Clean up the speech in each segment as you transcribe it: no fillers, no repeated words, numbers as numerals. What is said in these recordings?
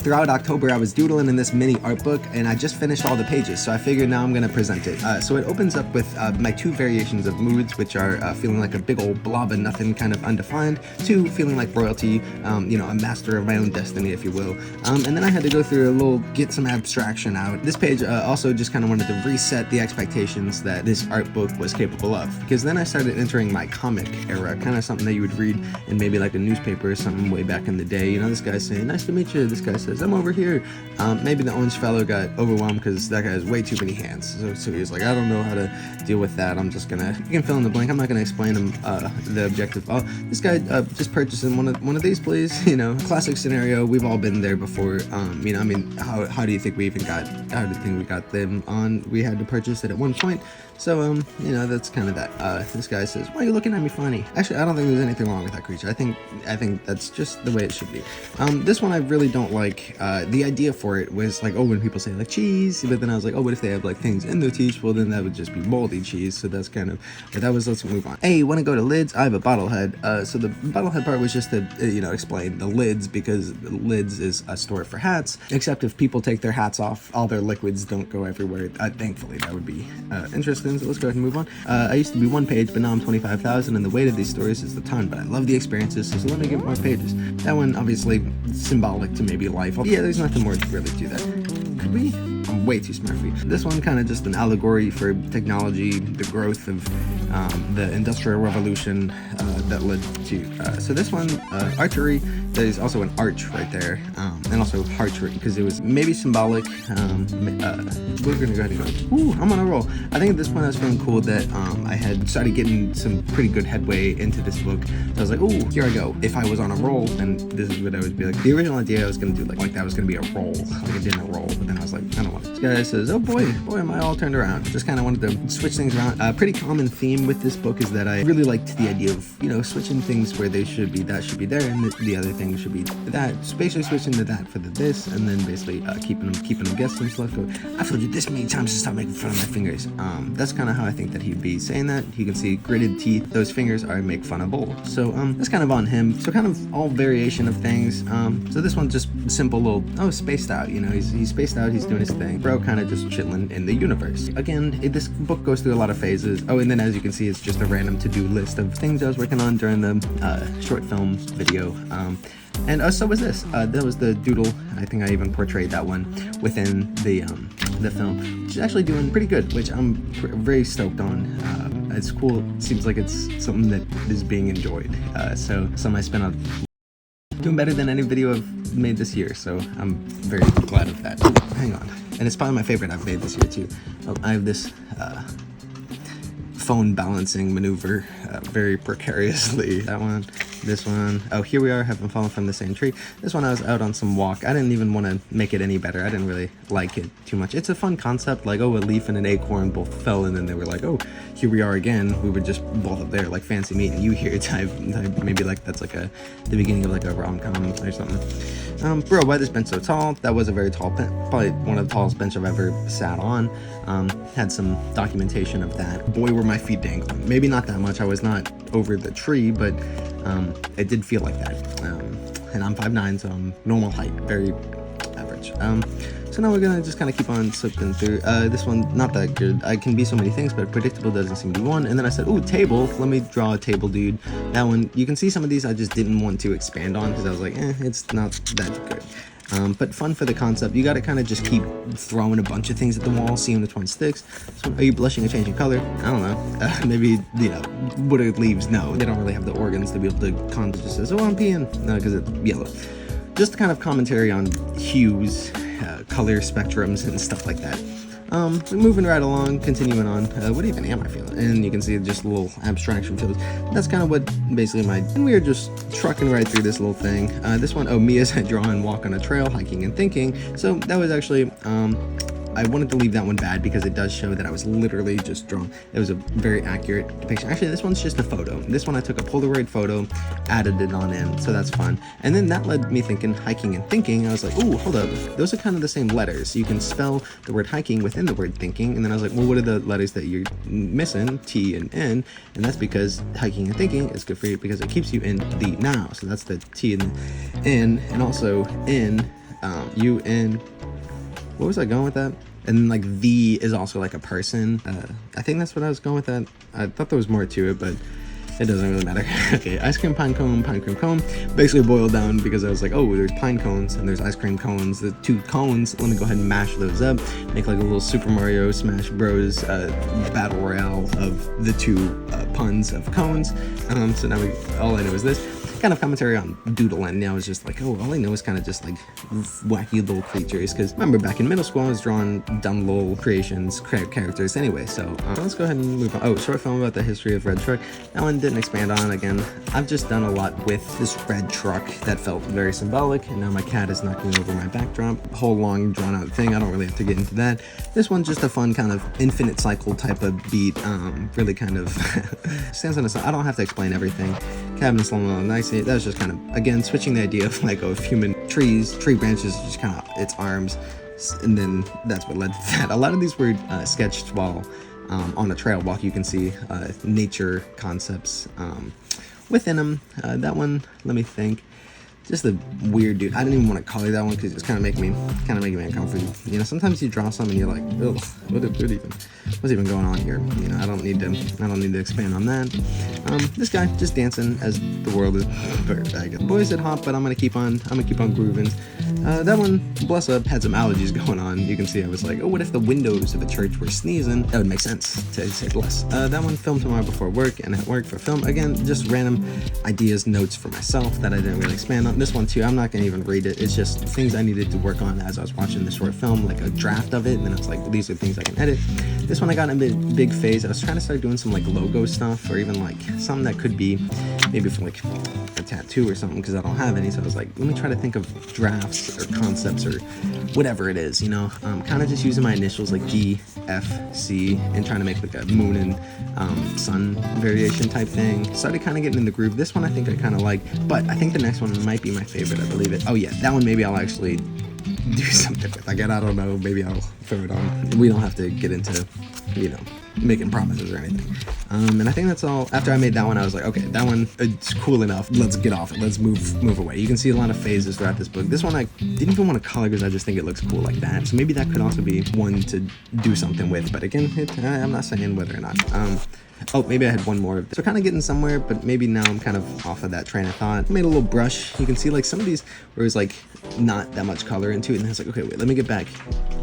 throughout October, I was doodling in this mini art book, and I just finished all the pages, so I figured now I'm gonna present it. So it opens up with my two variations of moods, which are feeling like a big old blob of nothing, kind of undefined, to feeling like royalty, you know, a master of my own destiny, if you will. And then I had to go through a little, get some abstraction out. This page also just kind of wanted to reset the expectations that this art book was capable of, because then I started entering my comic era, kind of something that you would read in maybe like a newspaper or something way back in the day. You know, this guy's saying, "Nice to meet you." This guy says, "I'm over here." Maybe the orange fellow got overwhelmed because that guy has way too many hands. So he was like, "I don't know how to deal with that. I'm just gonna," you can fill in the blank. I'm not gonna explain him the objective. Oh, this guy just purchasing one of these, please. You know, classic scenario. We've all been there before. You know, I mean, how do you think we even got? How do you think we got them on? We had to purchase it at one point. So, you know, that's kind of that. This guy says, "Why are you looking at me funny?" Actually, I don't think there's anything wrong with that creature. I think that's just the way it should be. This one I really don't like. The idea for it was like, oh, when people say like cheese, but then I was like, oh, what if they have like things in their teeth? Well, then that would just be moldy cheese. So that's kind of, but that was, let's move on. Hey, want to go to lids? I have a bottlehead. So the bottlehead part was just to, you know, explain the lids, because lids is a store for hats, except if people take their hats off, all their liquids don't go everywhere. Thankfully, that would be interesting. So let's go ahead and move on. I used to be one page, but now I'm 25,000, and the weight of these stories is the ton, but I love the experiences, so let me get more pages. That one, obviously, symbolic to maybe life. Yeah, there's nothing more to really do that. Could we? I'm way too smart for you. This one kind of just an allegory for technology, the growth of the Industrial Revolution that led to. So this one, archery, there's also an arch right there, and also archery, because it was maybe symbolic. We're gonna go ahead and go. Ooh, I'm on a roll. I think at this point I was feeling cool that I had started getting some pretty good headway into this book. So I was like, ooh, here I go. If I was on a roll, then this is what I would be like. The original idea I was gonna do like that was gonna be a roll, like a dinner roll, but then I was like, I don't want it. This guy says, oh boy, am I all turned around. Just kind of wanted to switch things around. A pretty common theme with this book is that I really liked the idea of, you know, switching things where they should be, that should be there, and the other thing should be that. Basically switching to that for the this, and then basically keeping them guessing. So let's go. I've told you this many times to stop making fun of my fingers. That's kind of how I think that he'd be saying that. You can see gritted teeth. Those fingers are make fun of bull. So that's kind of on him. So kind of all variation of things. So this one's just simple little, oh, spaced out. You know, he's spaced out. He's doing his thing. Bro, kind of just chilling in the universe. Again, this book goes through a lot of phases. Oh, and then as you can see, it's just a random to-do list of things I was working on during the short film video. And so was this. That was the doodle. I think I even portrayed that one within the film, which is actually doing pretty good, which I'm very stoked on. It's cool. It seems like it's something that is being enjoyed. So some I spent on doing better than any video I've made this year. So I'm very glad of that. Hang on. And it's probably my favorite I've made this year too. I have this phone balancing maneuver very precariously. That one, this one. Oh, here we are, having fallen from the same tree. This one I was out on some walk. I didn't even want to make it any better. I didn't really like it too much. It's a fun concept, like, oh, a leaf and an acorn both fell, and then they were like, oh, here we are again. We were just both up there, like fancy meet, and you here type. Maybe like that's like the beginning of like a rom-com or something. Bro, why this bench so tall? That was a very tall bench, probably one of the tallest bench I've ever sat on. Had some documentation of that. Boy, were my feet dangling. Maybe not that much. I was not over the tree, but it did feel like that. And I'm 5'9", so I'm normal height, very average. So now we're gonna just kind of keep on slipping through. This one, not that good. I can be so many things, but predictable doesn't seem to be one. And then I said, ooh, table. Let me draw a table, dude. That one, you can see some of these I just didn't want to expand on because I was like, it's not that good. But fun for the concept. You gotta kind of just keep throwing a bunch of things at the wall, seeing which one sticks. So, are you blushing or changing color? I don't know. Maybe, you know, what are leaves? No, they don't really have the organs to be able to conjure just says, oh, I'm peeing. No, because it's yellow. Just kind of commentary on hues, color spectrums, and stuff like that. Moving right along, continuing on. What even am I feeling? And you can see just a little abstraction feels. That's kind of what basically and we are just trucking right through this little thing. This one, oh, me as I draw and walk on a trail, hiking and thinking. So that was actually, I wanted to leave that one bad because it does show that I was literally just drawing. It was a very accurate depiction. Actually, this one's just a photo. This one I took a Polaroid photo, added it on in, so that's fun. And then that led me thinking hiking and thinking. I was like, ooh, hold up. Those are kind of the same letters. You can spell the word hiking within the word thinking. And then I was like, well, what are the letters that you're missing? T and N. And that's because hiking and thinking is good for you because it keeps you in the now. So that's the T and the N. And also in U in, what was I going with that? And then like V is also like a person. I think that's what I was going with that. I thought there was more to it, but it doesn't really matter. Okay, ice cream pine cone, pine cream cone. Basically boiled down because I was like, oh, there's pine cones and there's ice cream cones. The 2 cones, let me go ahead and mash those up. Make like a little Super Mario Smash Bros. Battle Royale of the 2 puns of cones. So now all I know is this. Kind of commentary on Doodle, and now it's just like, oh, all I know is kind of just like wacky little creatures, because remember back in middle school I was drawing dumb little creations, characters anyway. So let's go ahead and move on. Oh, short film about the history of red truck. That one didn't expand on. Again, I've just done a lot with this red truck that felt very symbolic, and now my cat is knocking over my backdrop. Whole long drawn out thing, I don't really have to get into that. This one's just a fun kind of infinite cycle type of beat, really kind of stands on its own. I don't have to explain everything. Cabin slowing along nicely. That was just kind of, again, switching the idea of like, oh, if human tree branches, just kind of its arms, and then that's what led to that. A lot of these were sketched while on a trail walk. You can see nature concepts within them. That one, let me think. Just a weird dude. I didn't even want to call you that one because it's kind of making me uncomfortable. You know, sometimes you draw something and you're like, ugh, what's even going on here? You know, I don't need to expand on that. This guy just dancing as the world is very bad. Boys at hop, but I'm gonna keep on grooving. That one, bless up, had some allergies going on. You can see I was like, oh, what if the windows of a church were sneezing? That would make sense to say bless. That one, film tomorrow before work, and at work for film. Again, just random ideas, notes for myself that I didn't really expand on. This one too, I'm not gonna even read it. It's just things I needed to work on as I was watching the short film, like a draft of it, and then I was like, these are things I can edit. This one I got in a big phase. I was trying to start doing some like logo stuff, or even like something that could be maybe for like a tattoo or something, because I don't have any. So I was like, let me try to think of drafts or concepts or whatever it is, you know. Kind of just using my initials like G, F, C, and trying to make like a moon and sun variation type thing. Started kind of getting in the groove. This one I think I kind of like, but I think the next one might be my favorite. I believe it. Oh yeah, that one maybe I'll actually do something with. Again, I don't know. Maybe I'll throw it on. We don't have to get into, you know, making promises or anything. And I think that's all. After I made that one, I was like, okay, that one, it's cool enough. Let's get off it. Let's move away. You can see a lot of phases throughout this book. This one I didn't even want to color because I just think it looks cool like that. So maybe that could also be one to do something with. But again, I'm not saying whether or not. Oh, maybe I had one more. So kind of getting somewhere, but maybe now I'm kind of off of that train of thought. I made a little brush. You can see like some of these where it's like not that much color into it, and it's like, okay, wait, let me get back.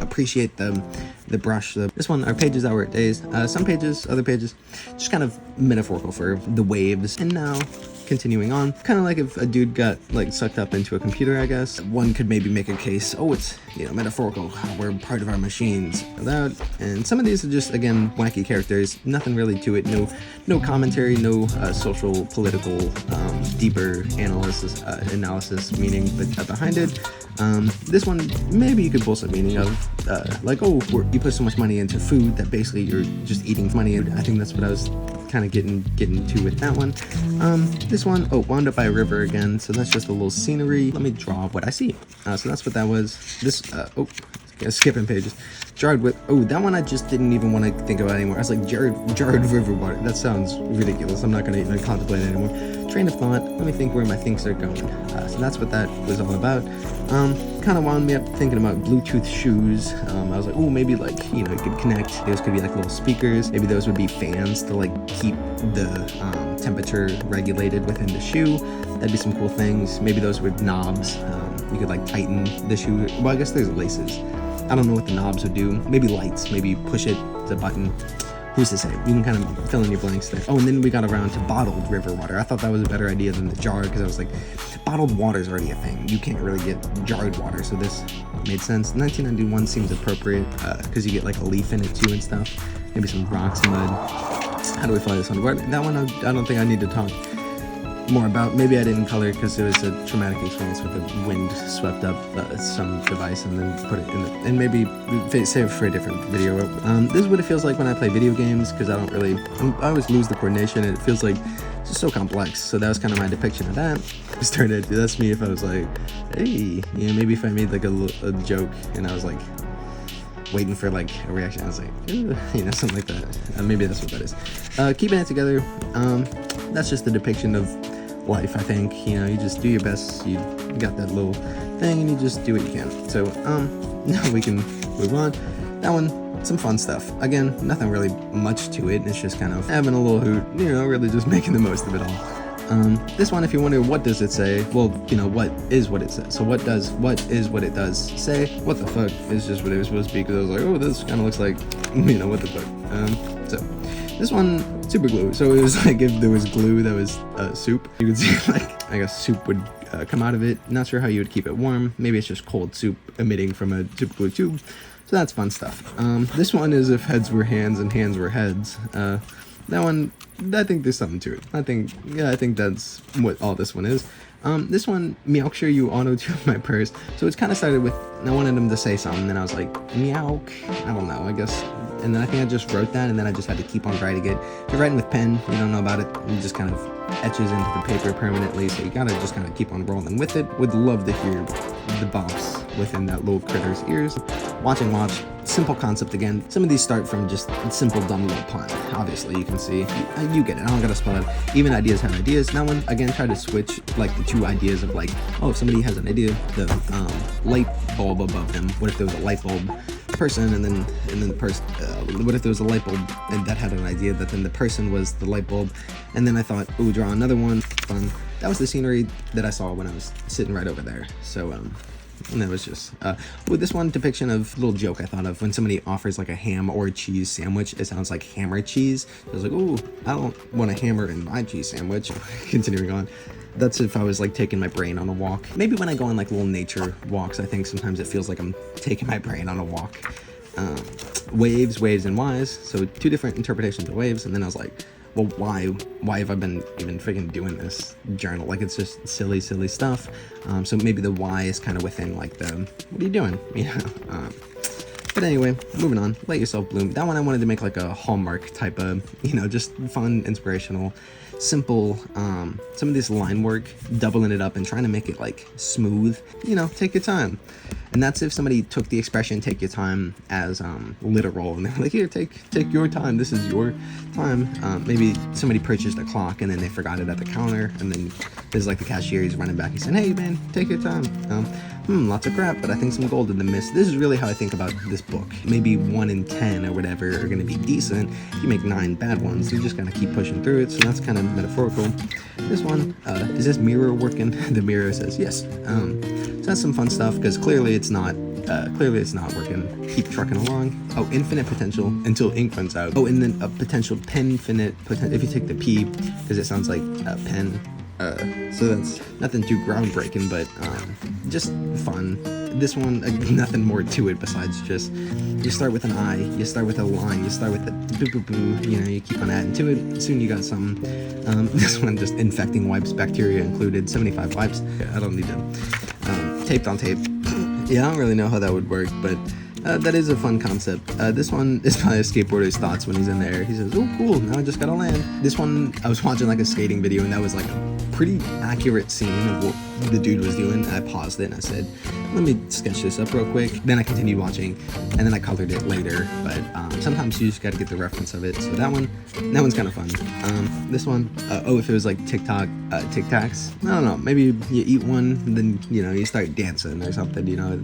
Appreciate the brush. This one, our pages that were at days. Some pages, other pages, just kind of metaphorical for the waves. And now, continuing on, kind of like if a dude got like sucked up into a computer, I guess. One could maybe make a case, oh, it's, you know, metaphorical, we're part of our machines. And some of these are just, again, wacky characters, nothing really to it, no commentary, no social, political, deeper analysis meaning behind it. This one, maybe you could pull some meaning of, like, oh, you put so much money into food that basically you're just eating money. I think that's what I was kind of getting to with that one. This one, oh, wound up by a river again, so that's just a little scenery. Let me draw what I see. So that's what that was. This, oh, skipping pages. Jarred with, oh, that one I just didn't even want to think about anymore. I was like, jarred river water. That sounds ridiculous. I'm not going to even contemplate it anymore. Train of thought. Let me think where my thinks are going. So that's what that was all about. Kind of wound me up thinking about Bluetooth shoes. I was like, oh, maybe like, you know, you could connect. Those could be like little speakers. Maybe those would be fans to like keep the temperature regulated within the shoe. That'd be some cool things. Maybe those with knobs. You could like tighten the shoe. Well, I guess there's laces. I don't know what the knobs would do. Maybe lights. Maybe push it to a button. Who's to say? You can kind of fill in your blanks there. Oh, and then we got around to bottled river water. I thought that was a better idea than the jar, because I was like, bottled water is already a thing. You can't really get jarred water, so this made sense. 1991 seems appropriate because you get like a leaf in it too and stuff. Maybe some rocks, mud. How do we fly this one? That one I don't think I need to talk more about. Maybe I didn't color because it was a traumatic experience with the wind swept up some device and then put it in the, and maybe save it for a different video. This is what it feels like when I play video games, because I don't really, I always lose the coordination, and it feels like it's just so complex. So that was kind of my depiction of that. That's me if I was like, hey, you know, maybe if I made like a joke and I was like waiting for like a reaction, I was like, you know, something like that. Maybe that's what that is. Keeping it together, that's just the depiction of life, I think. You know, you just do your best. You got that little thing, and you just do what you can. So now we can move on. That one, some fun stuff. Again, nothing really much to it. It's just kind of having a little hoot, you know, really just making the most of it all. This one, if you wonder what does it say, well, you know, what is what it says. So what is what it does say? What the fuck is just what it was supposed to be, because I was like, oh, this kind of looks like, you know, what the fuck. So this one, super glue. So it was like if there was glue that was soup, you could see like, I guess soup would come out of it. Not sure how you would keep it warm. Maybe it's just cold soup emitting from a super glue tube. So that's fun stuff. This one is if heads were hands and hands were heads. That one, I think there's something to it. I think that's what all this one is. This one, meow, sure you auto-tune my purse. So it's kind of started with, I wanted him to say something, and then I was like, meow, I don't know, I guess. And then I think I just wrote that, and then I just had to keep on writing it. If you're writing with pen, you don't know about it, it just kind of etches into the paper permanently, so you gotta just kind of keep on rolling with it. Would love to hear the bops within that little critter's ears. Watch. Simple concept again. Some of these start from just simple dumb little pun. Obviously, you can see. You get it. I don't gotta spell it. Even ideas have ideas. That one, again, try to switch like the two ideas of like, oh, if somebody has an idea, the light bulb above them. What if there was a light bulb person, and then the person, what if there was a light bulb and that had an idea that then the person was the light bulb, and then I thought, ooh, draw another one. Fun. That was the scenery that I saw when I was sitting right over there. So and that was just with this one depiction of little joke I thought of when somebody offers like a ham or cheese sandwich. It sounds like hammer cheese. I was like, ooh, I don't want a hammer in my cheese sandwich. Continuing on. That's if I was like taking my brain on a walk. Maybe when I go on like little nature walks, I think sometimes it feels like I'm taking my brain on a walk. Waves, and whys. So two different interpretations of waves. And then I was like, well, why have I been even freaking doing this journal? Like, it's just silly stuff. So maybe the why is kind of within like the, what are you doing? You know? But anyway, moving on. Let yourself bloom. That one I wanted to make like a Hallmark type of, you know, just fun, inspirational, simple. Some of this line work, doubling it up and trying to make it like smooth. You know, take your time. And that's if somebody took the expression "take your time" as literal, and they're like, "Here, take your time. This is your time." Maybe somebody purchased a clock and then they forgot it at the counter, and then there's like the cashier, he's running back, he's saying, "Hey man, take your time." Lots of crap, but I think some gold in the mist. This is really how I think about this book. Maybe 1 in 10 or whatever are going to be decent. If you make 9 bad ones, you just gotta keep pushing through it. So that's kind of metaphorical. This one, is this mirror working? The mirror says yes. So that's some fun stuff, because clearly it's not working. Keep trucking along. Oh, infinite potential until ink runs out. Oh, and then a potential penfinite if you take the P, because it sounds like a pen. So that's nothing too groundbreaking, but just fun. This one, nothing more to it besides just, you start with an I, you start with a line, you start with a boo boo boo, you know, you keep on adding to it, soon you got something. This one, just infecting wipes, bacteria included, 75 wipes. Yeah, I don't need them. Taped on tape. Yeah, I don't really know how that would work, but that is a fun concept. This one is probably a skateboarder's thoughts when he's in the air. He says, "Oh, cool, now I just gotta land." This one, I was watching like a skating video, and that was like a pretty accurate scene of what the dude was doing. I paused it and I said, let me sketch this up real quick. Then I continued watching, and then I colored it later. But sometimes you just gotta get the reference of it. So that one's kind of fun. This one, oh, if it was like Tic Tacs, I don't know. Maybe you eat one, and then you know you start dancing or something. You know,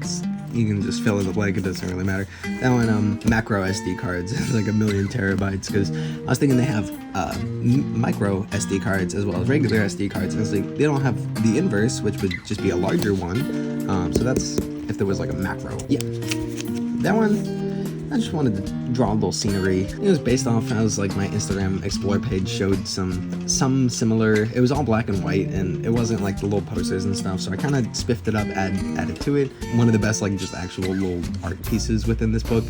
you can just fill in the blank. It doesn't really matter. That one, macro SD cards. It's like 1,000,000 terabytes, because I was thinking they have micro SD cards as well as regular SD cards. I was like, they don't have the inverse, which would just be a larger one. So that's if there was like a macro. Yeah. That one, I just wanted to draw a little scenery. It was based off, as like my Instagram Explore page showed some similar, it was all black and white, and it wasn't like the little posters and stuff, so I kind of spiffed it up, added to it. One of the best like just actual little art pieces within this book.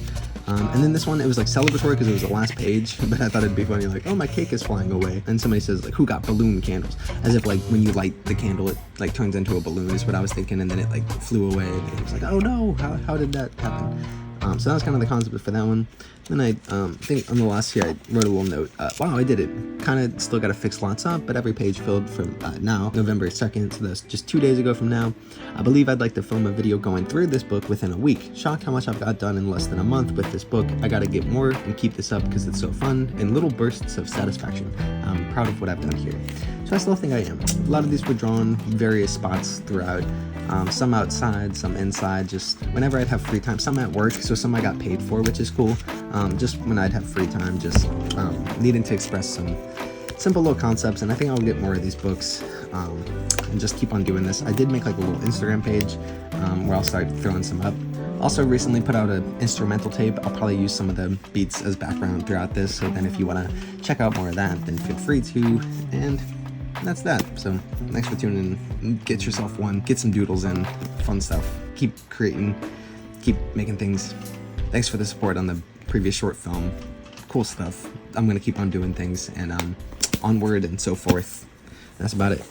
And then this one, it was like celebratory because it was the last page, but I thought it'd be funny, like, oh, my cake is flying away. And somebody says, like, who got balloon candles? As if, like, when you light the candle, it, like, turns into a balloon is what I was thinking, and then it, like, flew away, and it was like, oh, no, how did that happen? So that was kind of the concept for that one. Then I think on the last here, I wrote a little note. Wow, I did it. Kind of still got to fix lots up, but every page filled from now, November 2nd, so that's just 2 days ago from now. I believe I'd like to film a video going through this book within a week. Shocked how much I've got done in less than a month with this book. I got to get more and keep this up because it's so fun, in little bursts of satisfaction. I'm proud of what I've done here. So So I still think I am. A lot of these were drawn various spots throughout. Some outside, some inside, just whenever I'd have free time. Some at work, so some I got paid for, which is cool. Just when I'd have free time, just needing to express some simple little concepts. And I think I'll get more of these books and just keep on doing this. I did make like a little Instagram page where I'll start throwing some up. Also recently put out an instrumental tape. I'll probably use some of the beats as background throughout this, so then if you want to check out more of that, then feel free to. And that's that. So thanks for tuning in. Get yourself one, get some doodles in, fun stuff. Keep creating, keep making things. Thanks for the support on the previous short film. Cool stuff. I'm gonna keep on doing things, and onward and so forth. That's about it.